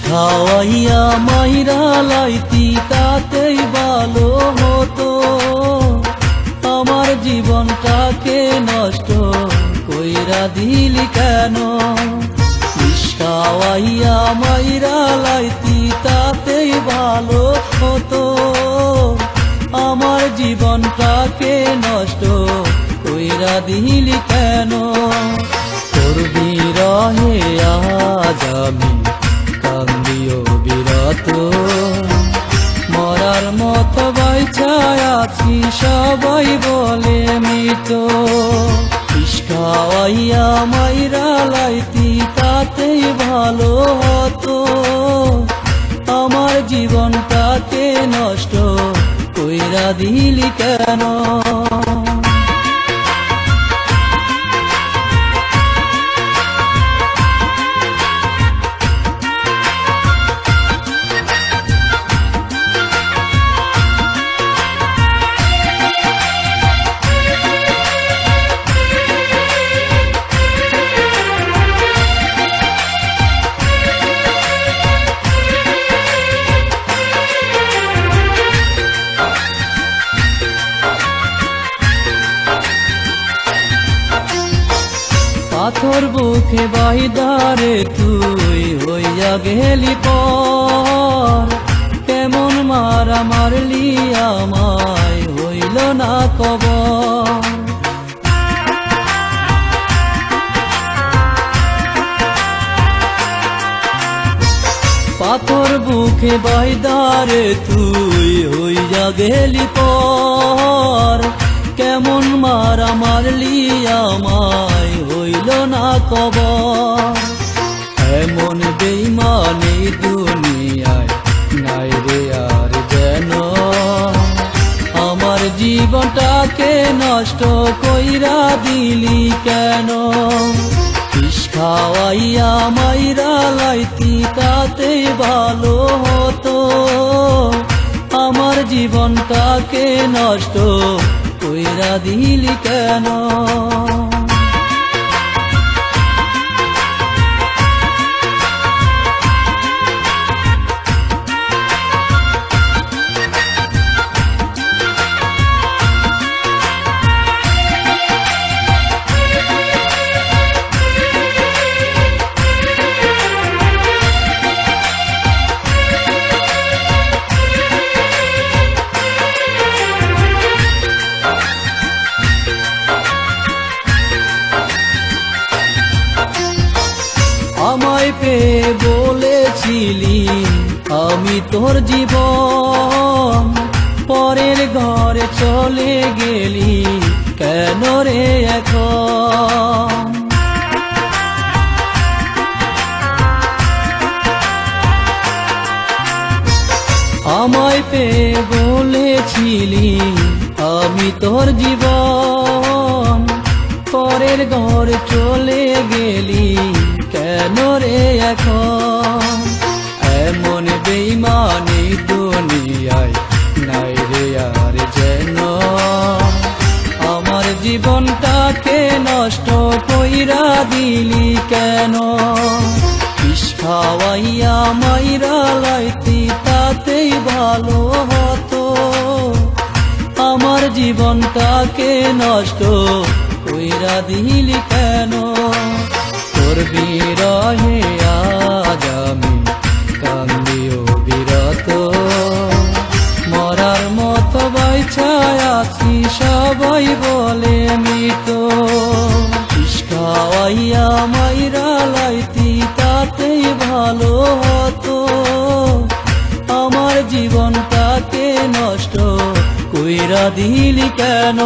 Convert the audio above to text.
খাওয়াইয়া মাইরা লাইতি তাতেই ভালো হতো। আমার জীবনটাকে নষ্ট কইরা দিলি কেন? খাওয়াইয়া মাইরা লাইতি তাতেই ভালো হতো। আমার জীবনটাকে নষ্ট কইরা দিলি কেন? তোর বিরহে আজ আমি কান্দিও বিরত, মরার মতো বাইচায় আছি সবাই বলে মৃত। খাওয়াইয়া মাইরা লাইতি তাতেই ভালো হতো। আমার জীবনটাকে নষ্ট কইরা দিলি কেন? পাথর বুকে বাইদারে তুই হইয়া গেলি পর, কেমন মারা মারলি আমায় হইল না কবর। পাথর বুকে বাইদারে তুই হইয়া গেলি পর, কেমন মারা মারলি আমায় হইল না কবর। এমন বেঈমানি দুনিয়ায় নাই রে আর যেন, আমার জীবনটাকে নষ্ট কইরা দিলি কেন? খাওয়াইয়া মাইরা লাইতি তাতেই ভালো হতো। আমার জীবনটাকে নষ্ট কইরা দিলি কেন? আমায় পেয়ে বলেছিলি আমি তোর জীবন, পরের ঘরে চলে গেলি কেন রে এখন? আমায় পেয়ে বলেছিলি আমি তোর জীবন, পরের ঘরে চলে গেলি কেন রে এখন? এমন বেঈমানি দুনিয়ায় নাই রে আর যেন, আমার জীবনটাকে নষ্ট কইরা দিলি কেন? খাওয়াইয়া মাইরা লাইতি তাতেই ভালো হতো। আমার জীবনটাকে নষ্ট কইরা দিলি কেন? তোর বিরহে আজ আমি কান্দিও বিরত, মরার মতো বাইচায় আছি সবাই বলে মৃত। খাওয়াইয়া মাইরা লাইতি তাতেই ভালো হতো। আমার জীবনটাকে নষ্ট কইরা দিলি কেন?